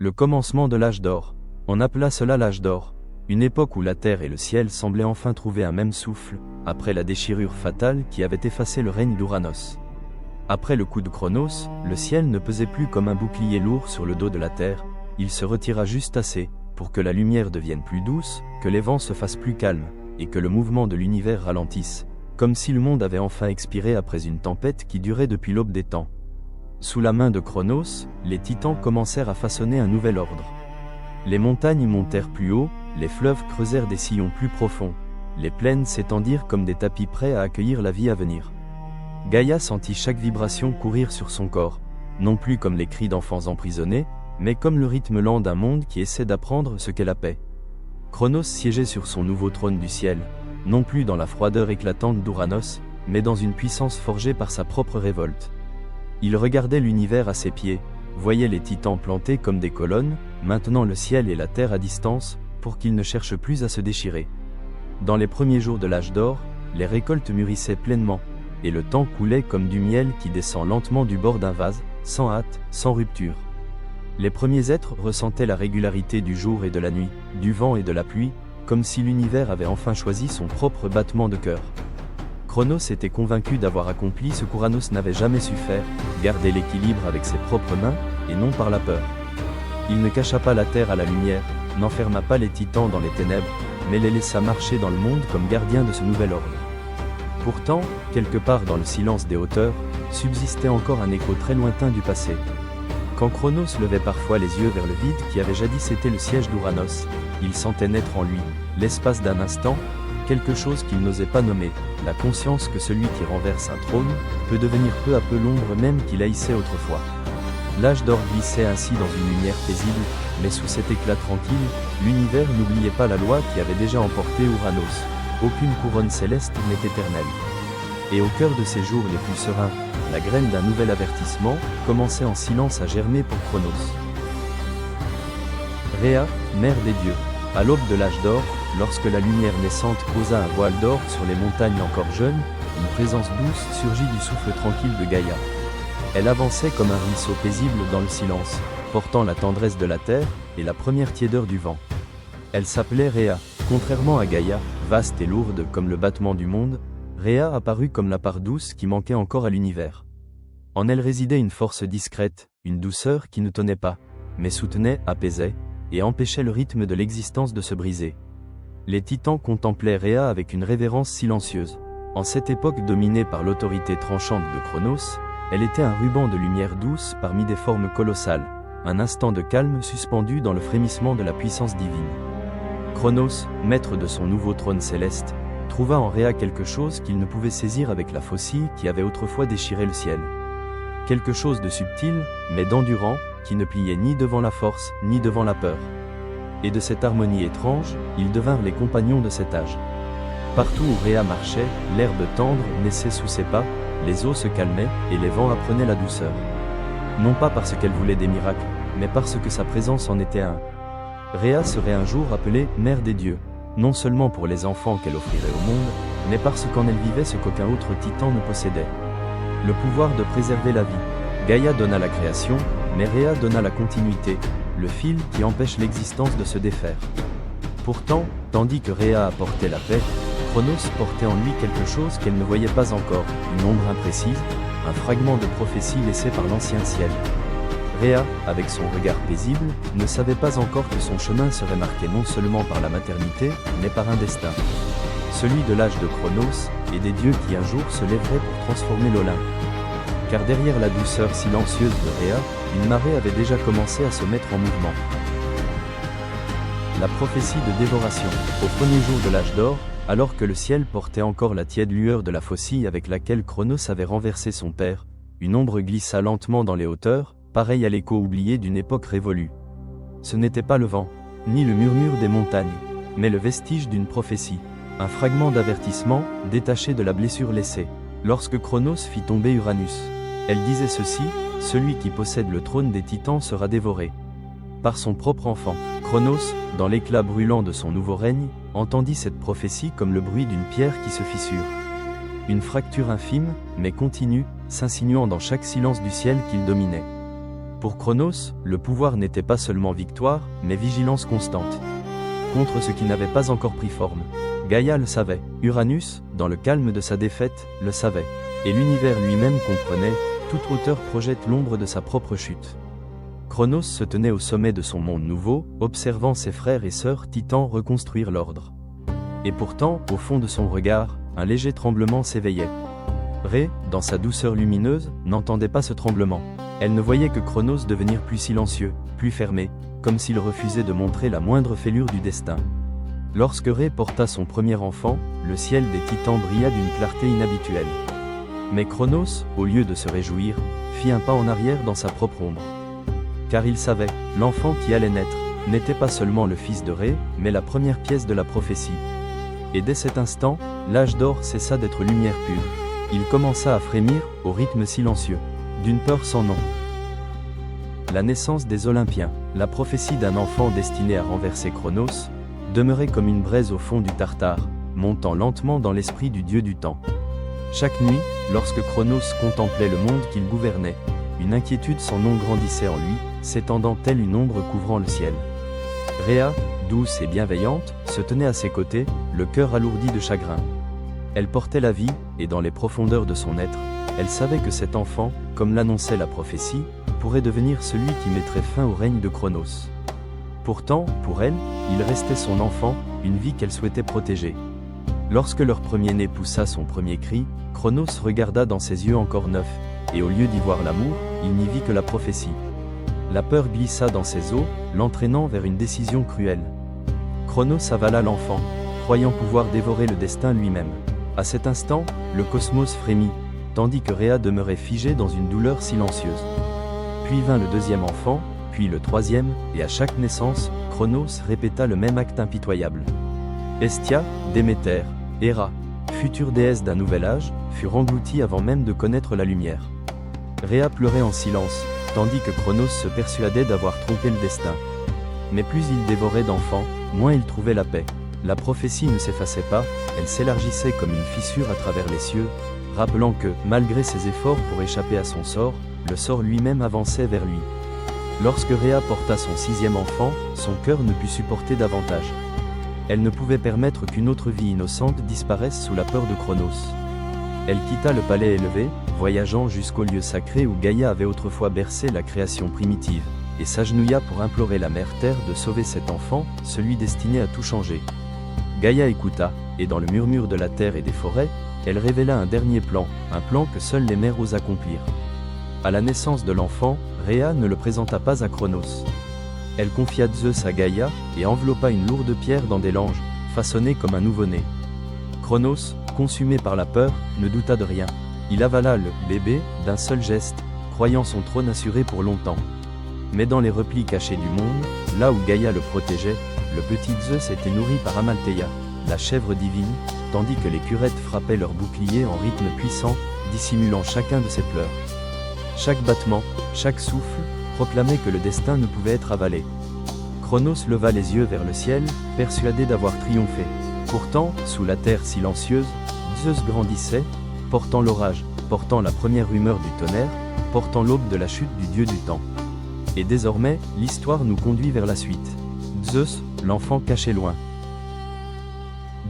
Le commencement de l'âge d'or. On appela cela l'âge d'or, une époque où la terre et le ciel semblaient enfin trouver un même souffle, après la déchirure fatale qui avait effacé le règne d'Ouranos. Après le coup de Cronos, le ciel ne pesait plus comme un bouclier lourd sur le dos de la terre, il se retira juste assez, pour que la lumière devienne plus douce, que les vents se fassent plus calmes, et que le mouvement de l'univers ralentisse, comme si le monde avait enfin expiré après une tempête qui durait depuis l'aube des temps. Sous la main de Cronos, les titans commencèrent à façonner un nouvel ordre. Les montagnes montèrent plus haut, les fleuves creusèrent des sillons plus profonds, les plaines s'étendirent comme des tapis prêts à accueillir la vie à venir. Gaïa sentit chaque vibration courir sur son corps, non plus comme les cris d'enfants emprisonnés, mais comme le rythme lent d'un monde qui essaie d'apprendre ce qu'est la paix. Cronos siégeait sur son nouveau trône du ciel, non plus dans la froideur éclatante d'Ouranos, mais dans une puissance forgée par sa propre révolte. Il regardait l'univers à ses pieds, voyait les titans plantés comme des colonnes, maintenant le ciel et la terre à distance, pour qu'ils ne cherchent plus à se déchirer. Dans les premiers jours de l'âge d'or, les récoltes mûrissaient pleinement, et le temps coulait comme du miel qui descend lentement du bord d'un vase, sans hâte, sans rupture. Les premiers êtres ressentaient la régularité du jour et de la nuit, du vent et de la pluie, comme si l'univers avait enfin choisi son propre battement de cœur. Cronos était convaincu d'avoir accompli ce qu'Ouranos n'avait jamais su faire, garder l'équilibre avec ses propres mains, et non par la peur. Il ne cacha pas la terre à la lumière, n'enferma pas les titans dans les ténèbres, mais les laissa marcher dans le monde comme gardiens de ce nouvel ordre. Pourtant, quelque part dans le silence des hauteurs, subsistait encore un écho très lointain du passé. Quand Cronos levait parfois les yeux vers le vide qui avait jadis été le siège d'Ouranos, il sentait naître en lui, l'espace d'un instant, quelque chose qu'il n'osait pas nommer, la conscience que celui qui renverse un trône peut devenir peu à peu l'ombre même qu'il haïssait autrefois. L'âge d'or glissait ainsi dans une lumière paisible, mais sous cet éclat tranquille, l'univers n'oubliait pas la loi qui avait déjà emporté Ouranos. Aucune couronne céleste n'est éternelle. Et au cœur de ces jours les plus sereins, la graine d'un nouvel avertissement commençait en silence à germer pour Cronos. Rhea, mère des dieux. À l'aube de l'âge d'or, lorsque la lumière naissante posa un voile d'or sur les montagnes encore jeunes, une présence douce surgit du souffle tranquille de Gaïa. Elle avançait comme un ruisseau paisible dans le silence, portant la tendresse de la terre et la première tiédeur du vent. Elle s'appelait Rhea. Contrairement à Gaïa, vaste et lourde comme le battement du monde, Rhea apparut comme la part douce qui manquait encore à l'univers. En elle résidait une force discrète, une douceur qui ne tenait pas, mais soutenait, apaisait, et empêchait le rythme de l'existence de se briser. Les titans contemplaient Rhea avec une révérence silencieuse. En cette époque dominée par l'autorité tranchante de Cronos, elle était un ruban de lumière douce parmi des formes colossales, un instant de calme suspendu dans le frémissement de la puissance divine. Cronos, maître de son nouveau trône céleste, trouva en Rhea quelque chose qu'il ne pouvait saisir avec la faucille qui avait autrefois déchiré le ciel. Quelque chose de subtil, mais d'endurant, qui ne pliait ni devant la force, ni devant la peur. Et de cette harmonie étrange, ils devinrent les compagnons de cet âge. Partout où Rhea marchait, l'herbe tendre naissait sous ses pas, les eaux se calmaient, et les vents apprenaient la douceur. Non pas parce qu'elle voulait des miracles, mais parce que sa présence en était un. Rhea serait un jour appelée Mère des dieux, non seulement pour les enfants qu'elle offrirait au monde, mais parce qu'en elle vivait ce qu'aucun autre titan ne possédait. Le pouvoir de préserver la vie. Gaïa donna la création, mais Rhea donna la continuité, le fil qui empêche l'existence de se défaire. Pourtant, tandis que Rhea apportait la paix, Cronos portait en lui quelque chose qu'elle ne voyait pas encore, une ombre imprécise, un fragment de prophétie laissé par l'ancien ciel. Rhea, avec son regard paisible, ne savait pas encore que son chemin serait marqué non seulement par la maternité, mais par un destin. Celui de l'âge de Cronos, et des dieux qui un jour se lèveraient pour transformer l'Olympe. Car derrière la douceur silencieuse de Rhea, une marée avait déjà commencé à se mettre en mouvement. La prophétie de dévoration. Au premier jour de l'âge d'or, alors que le ciel portait encore la tiède lueur de la faucille avec laquelle Cronos avait renversé son père, une ombre glissa lentement dans les hauteurs, pareil à l'écho oublié d'une époque révolue. Ce n'était pas le vent, ni le murmure des montagnes, mais le vestige d'une prophétie, un fragment d'avertissement, détaché de la blessure laissée, lorsque Cronos fit tomber Uranus. Elle disait ceci, celui qui possède le trône des titans sera dévoré par son propre enfant. Cronos, dans l'éclat brûlant de son nouveau règne, entendit cette prophétie comme le bruit d'une pierre qui se fissure. Une fracture infime, mais continue, s'insinuant dans chaque silence du ciel qu'il dominait. Pour Cronos, le pouvoir n'était pas seulement victoire, mais vigilance constante. Contre ce qui n'avait pas encore pris forme. Gaïa le savait, Uranus, dans le calme de sa défaite, le savait. Et l'univers lui-même comprenait, toute hauteur projette l'ombre de sa propre chute. Cronos se tenait au sommet de son monde nouveau, observant ses frères et sœurs titans reconstruire l'ordre. Et pourtant, au fond de son regard, un léger tremblement s'éveillait. Ré, dans sa douceur lumineuse, n'entendait pas ce tremblement. Elle ne voyait que Cronos devenir plus silencieux, plus fermé, comme s'il refusait de montrer la moindre fêlure du destin. Lorsque Ré porta son premier enfant, le ciel des titans brilla d'une clarté inhabituelle. Mais Cronos, au lieu de se réjouir, fit un pas en arrière dans sa propre ombre. Car il savait, l'enfant qui allait naître, n'était pas seulement le fils de Ré, mais la première pièce de la prophétie. Et dès cet instant, l'âge d'or cessa d'être lumière pure. Il commença à frémir, au rythme silencieux, d'une peur sans nom. La naissance des Olympiens, la prophétie d'un enfant destiné à renverser Cronos, demeurait comme une braise au fond du Tartare, montant lentement dans l'esprit du dieu du temps. Chaque nuit, lorsque Cronos contemplait le monde qu'il gouvernait, une inquiétude sans nom grandissait en lui, s'étendant telle une ombre couvrant le ciel. Rhéa, douce et bienveillante, se tenait à ses côtés, le cœur alourdi de chagrin. Elle portait la vie, et dans les profondeurs de son être, elle savait que cet enfant, comme l'annonçait la prophétie, pourrait devenir celui qui mettrait fin au règne de Cronos. Pourtant, pour elle, il restait son enfant, une vie qu'elle souhaitait protéger. Lorsque leur premier-né poussa son premier cri, Cronos regarda dans ses yeux encore neufs, et au lieu d'y voir l'amour, il n'y vit que la prophétie. La peur glissa dans ses os, l'entraînant vers une décision cruelle. Cronos avala l'enfant, croyant pouvoir dévorer le destin lui-même. À cet instant, le cosmos frémit, tandis que Rhéa demeurait figée dans une douleur silencieuse. Puis vint le deuxième enfant, puis le troisième, et à chaque naissance, Cronos répéta le même acte impitoyable. Hestia, Déméter, Héra, future déesse d'un nouvel âge, furent englouties avant même de connaître la lumière. Rhéa pleurait en silence, tandis que Cronos se persuadait d'avoir trompé le destin. Mais plus il dévorait d'enfants, moins il trouvait la paix. La prophétie ne s'effaçait pas, elle s'élargissait comme une fissure à travers les cieux, rappelant que, malgré ses efforts pour échapper à son sort, le sort lui-même avançait vers lui. Lorsque Rhéa porta son sixième enfant, son cœur ne put supporter davantage. Elle ne pouvait permettre qu'une autre vie innocente disparaisse sous la peur de Cronos. Elle quitta le palais élevé, voyageant jusqu'au lieu sacré où Gaïa avait autrefois bercé la création primitive, et s'agenouilla pour implorer la mère Terre de sauver cet enfant, celui destiné à tout changer. Gaïa écouta, et dans le murmure de la terre et des forêts, elle révéla un dernier plan, un plan que seules les mères osent accomplir. À la naissance de l'enfant, Rhéa ne le présenta pas à Cronos. Elle confia Zeus à Gaïa, et enveloppa une lourde pierre dans des langes, façonnée comme un nouveau-né. Cronos, consumé par la peur, ne douta de rien. Il avala le bébé, d'un seul geste, croyant son trône assuré pour longtemps. Mais dans les replis cachés du monde, là où Gaïa le protégeait, le petit Zeus était nourri par Amaltheia, la chèvre divine, tandis que les curettes frappaient leurs boucliers en rythme puissant, dissimulant chacun de ses pleurs. Chaque battement, chaque souffle, proclamait que le destin ne pouvait être avalé. Cronos leva les yeux vers le ciel, persuadé d'avoir triomphé. Pourtant, sous la terre silencieuse, Zeus grandissait, portant l'orage, portant la première rumeur du tonnerre, portant l'aube de la chute du dieu du temps. Et désormais, l'histoire nous conduit vers la suite. Zeus, l'enfant caché loin.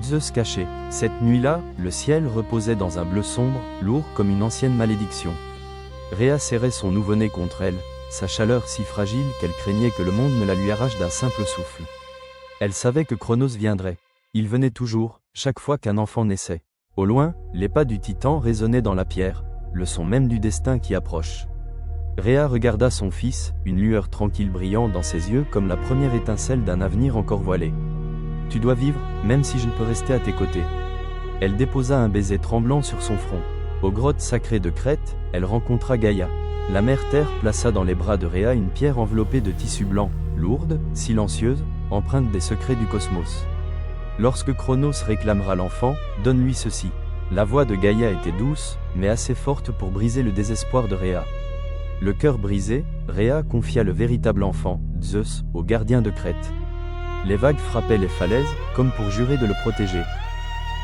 Zeus caché. Cette nuit-là, le ciel reposait dans un bleu sombre, lourd comme une ancienne malédiction. Rhéa serrait son nouveau-né contre elle, sa chaleur si fragile qu'elle craignait que le monde ne la lui arrache d'un simple souffle. Elle savait que Cronos viendrait. Il venait toujours, chaque fois qu'un enfant naissait. Au loin, les pas du titan résonnaient dans la pierre, le son même du destin qui approche. Rhéa regarda son fils, une lueur tranquille brillant dans ses yeux comme la première étincelle d'un avenir encore voilé. « Tu dois vivre, même si je ne peux rester à tes côtés. » Elle déposa un baiser tremblant sur son front. Aux grottes sacrées de Crète, elle rencontra Gaïa. La mère Terre plaça dans les bras de Rhéa une pierre enveloppée de tissu blanc, lourde, silencieuse, empreinte des secrets du cosmos. Lorsque Cronos réclamera l'enfant, donne-lui ceci. La voix de Gaïa était douce, mais assez forte pour briser le désespoir de Rhéa. Le cœur brisé, Rhéa confia le véritable enfant, Zeus, au gardien de Crète. Les vagues frappaient les falaises, comme pour jurer de le protéger.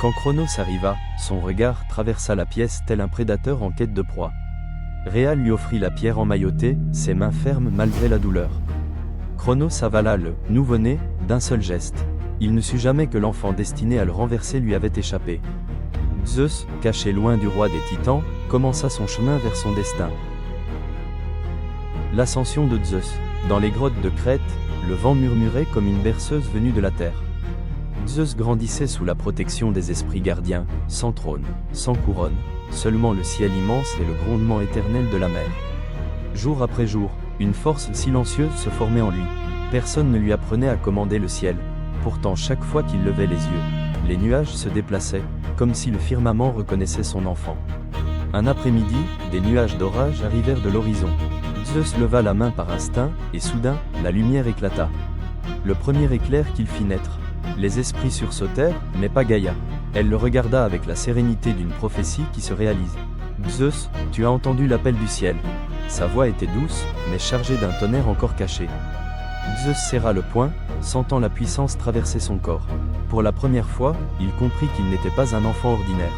Quand Cronos arriva, son regard traversa la pièce tel un prédateur en quête de proie. Rhea lui offrit la pierre emmaillotée, ses mains fermes malgré la douleur. Cronos avala le nouveau-né d'un seul geste. Il ne sut jamais que l'enfant destiné à le renverser lui avait échappé. Zeus, caché loin du roi des Titans, commença son chemin vers son destin. L'ascension de Zeus. Dans les grottes de Crète, le vent murmurait comme une berceuse venue de la terre. Zeus grandissait sous la protection des esprits gardiens, sans trône, sans couronne, seulement le ciel immense et le grondement éternel de la mer. Jour après jour, une force silencieuse se formait en lui. Personne ne lui apprenait à commander le ciel. Pourtant chaque fois qu'il levait les yeux, les nuages se déplaçaient, comme si le firmament reconnaissait son enfant. Un après-midi, des nuages d'orage arrivèrent de l'horizon. Zeus leva la main par instinct, et soudain, la lumière éclata. Le premier éclair qu'il fit naître. Les esprits sursautèrent, mais pas Gaïa. Elle le regarda avec la sérénité d'une prophétie qui se réalise. Zeus, tu as entendu l'appel du ciel. Sa voix était douce, mais chargée d'un tonnerre encore caché. Zeus serra le poing, sentant la puissance traverser son corps. Pour la première fois, il comprit qu'il n'était pas un enfant ordinaire.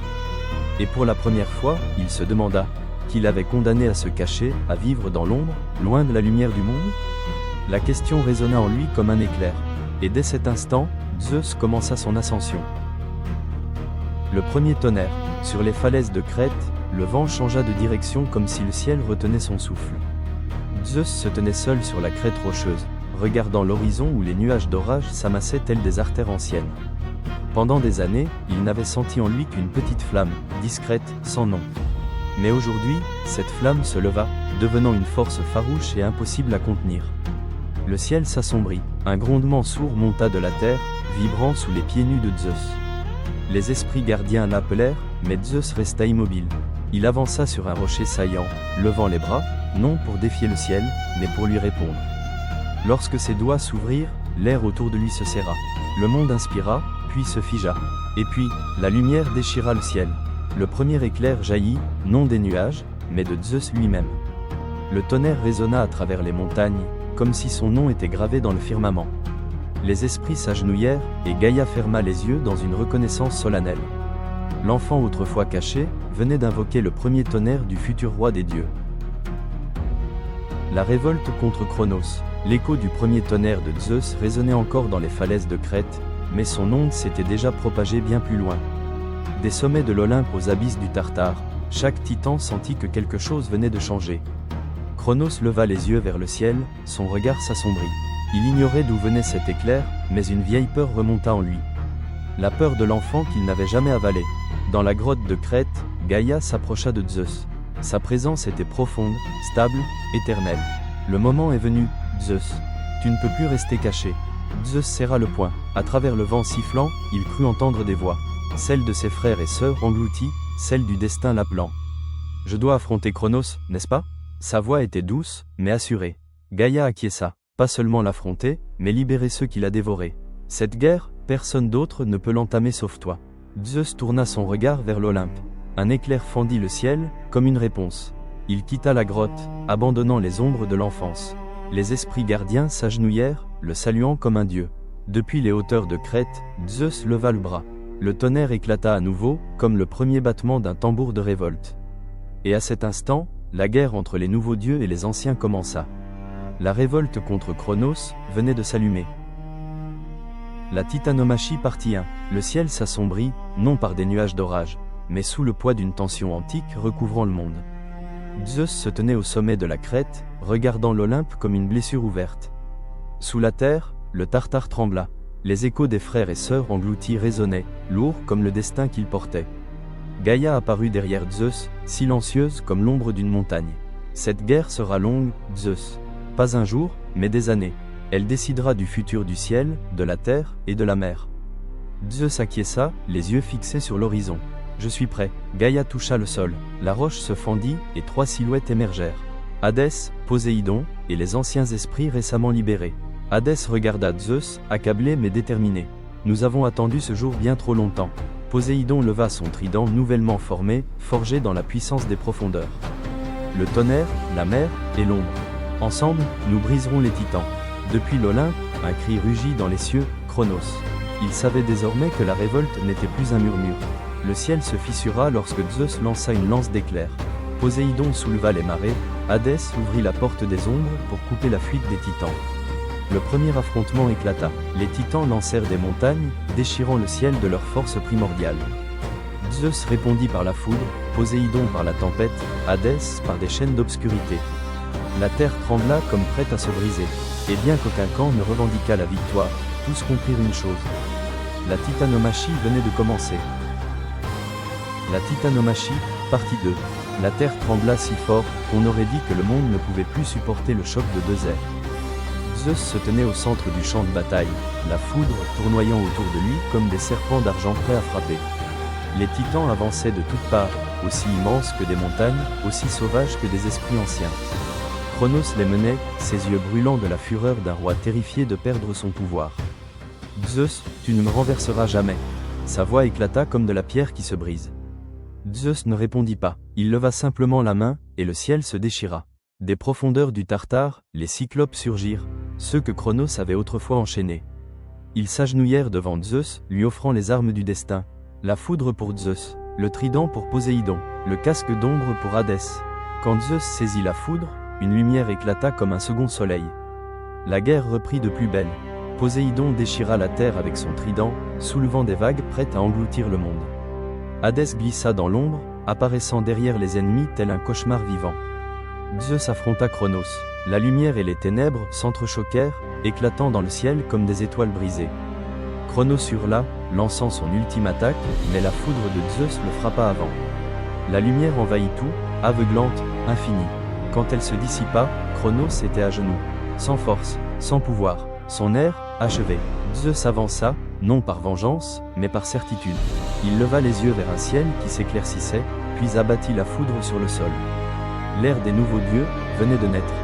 Et pour la première fois, il se demanda, qu'il avait condamné à se cacher, à vivre dans l'ombre, loin de la lumière du monde? La question résonna en lui comme un éclair. Et dès cet instant, Zeus commença son ascension. Le premier tonnerre. Sur les falaises de Crète, le vent changea de direction comme si le ciel retenait son souffle. Zeus se tenait seul sur la crête rocheuse, regardant l'horizon où les nuages d'orage s'amassaient tels des artères anciennes. Pendant des années, il n'avait senti en lui qu'une petite flamme, discrète, sans nom. Mais aujourd'hui, cette flamme se leva, devenant une force farouche et impossible à contenir. Le ciel s'assombrit, un grondement sourd monta de la terre, vibrant sous les pieds nus de Zeus. Les esprits gardiens l'appelèrent, mais Zeus resta immobile. Il avança sur un rocher saillant, levant les bras, non pour défier le ciel, mais pour lui répondre. Lorsque ses doigts s'ouvrirent, l'air autour de lui se serra. Le monde inspira, puis se figea. Et puis, la lumière déchira le ciel. Le premier éclair jaillit, non des nuages, mais de Zeus lui-même. Le tonnerre résonna à travers les montagnes, comme si son nom était gravé dans le firmament. Les esprits s'agenouillèrent, et Gaïa ferma les yeux dans une reconnaissance solennelle. L'enfant autrefois caché, venait d'invoquer le premier tonnerre du futur roi des dieux. La révolte contre Cronos. L'écho du premier tonnerre de Zeus résonnait encore dans les falaises de Crète, mais son onde s'était déjà propagée bien plus loin. Des sommets de l'Olympe aux abysses du Tartare, chaque titan sentit que quelque chose venait de changer. Cronos leva les yeux vers le ciel, son regard s'assombrit. Il ignorait d'où venait cet éclair, mais une vieille peur remonta en lui. La peur de l'enfant qu'il n'avait jamais avalé. Dans la grotte de Crète, Gaïa s'approcha de Zeus. Sa présence était profonde, stable, éternelle. Le moment est venu, Zeus. Tu ne peux plus rester caché. Zeus serra le poing. À travers le vent sifflant, il crut entendre des voix. Celles de ses frères et sœurs englouties, celles du destin l'appelant. Je dois affronter Cronos, n'est-ce pas? Sa voix était douce, mais assurée. Gaïa acquiesça. Pas seulement l'affronter, mais libérer ceux qui l'a dévoré. Cette guerre, personne d'autre ne peut l'entamer sauf toi. Zeus tourna son regard vers l'Olympe. Un éclair fendit le ciel, comme une réponse. Il quitta la grotte, abandonnant les ombres de l'enfance. Les esprits gardiens s'agenouillèrent, le saluant comme un dieu. Depuis les hauteurs de Crète, Zeus leva le bras. Le tonnerre éclata à nouveau, comme le premier battement d'un tambour de révolte. Et à cet instant, la guerre entre les nouveaux dieux et les anciens commença. La révolte contre Cronos venait de s'allumer. La titanomachie partie 1. Le ciel s'assombrit, non par des nuages d'orage, mais sous le poids d'une tension antique recouvrant le monde. Zeus se tenait au sommet de la crête, regardant l'Olympe comme une blessure ouverte. Sous la terre, le Tartare trembla. Les échos des frères et sœurs engloutis résonnaient, lourds comme le destin qu'ils portaient. Gaïa apparut derrière Zeus, silencieuse comme l'ombre d'une montagne. Cette guerre sera longue, Zeus. Pas un jour, mais des années. Elle décidera du futur du ciel, de la terre et de la mer. Zeus acquiesça, les yeux fixés sur l'horizon. Je suis prêt. Gaïa toucha le sol. La roche se fendit, et 3 silhouettes émergèrent. Hadès, Poséidon, et les anciens esprits récemment libérés. Hadès regarda Zeus, accablé mais déterminé. Nous avons attendu ce jour bien trop longtemps. Poséidon leva son trident nouvellement formé, forgé dans la puissance des profondeurs. Le tonnerre, la mer, et l'ombre. Ensemble, nous briserons les titans. Depuis l'Olympe, un cri rugit dans les cieux, Cronos. Il savait désormais que la révolte n'était plus un murmure. Le ciel se fissura lorsque Zeus lança une lance d'éclairs. Poséidon souleva les marées, Hadès ouvrit la porte des ombres pour couper la fuite des titans. Le premier affrontement éclata. Les titans lancèrent des montagnes, déchirant le ciel de leur force primordiale. Zeus répondit par la foudre, Poséidon par la tempête, Hadès par des chaînes d'obscurité. La terre trembla comme prête à se briser, et bien qu'aucun camp ne revendiqua la victoire, tous comprirent une chose. La titanomachie venait de commencer. La titanomachie, partie 2. La terre trembla si fort, qu'on aurait dit que le monde ne pouvait plus supporter le choc de deux airs. Zeus se tenait au centre du champ de bataille, la foudre tournoyant autour de lui comme des serpents d'argent prêts à frapper. Les titans avançaient de toutes parts, aussi immenses que des montagnes, aussi sauvages que des esprits anciens. Cronos les menait, ses yeux brûlants de la fureur d'un roi terrifié de perdre son pouvoir. Zeus, tu ne me renverseras jamais. Sa voix éclata comme de la pierre qui se brise. Zeus ne répondit pas, il leva simplement la main, et le ciel se déchira. Des profondeurs du Tartare, les cyclopes surgirent, ceux que Cronos avait autrefois enchaînés. Ils s'agenouillèrent devant Zeus, lui offrant les armes du destin. La foudre pour Zeus, le trident pour Poséidon, le casque d'ombre pour Hadès. Quand Zeus saisit la foudre, une lumière éclata comme un second soleil. La guerre reprit de plus belle. Poséidon déchira la terre avec son trident, soulevant des vagues prêtes à engloutir le monde. Hadès glissa dans l'ombre, apparaissant derrière les ennemis tel un cauchemar vivant. Zeus affronta Cronos. La lumière et les ténèbres s'entrechoquèrent, éclatant dans le ciel comme des étoiles brisées. Cronos hurla, lançant son ultime attaque, mais la foudre de Zeus le frappa avant. La lumière envahit tout, aveuglante, infinie. Quand elle se dissipa, Cronos était à genoux, sans force, sans pouvoir, son air, achevé. Zeus avança, non par vengeance, mais par certitude. Il leva les yeux vers un ciel qui s'éclaircissait, puis abattit la foudre sur le sol. L'ère des nouveaux dieux venait de naître.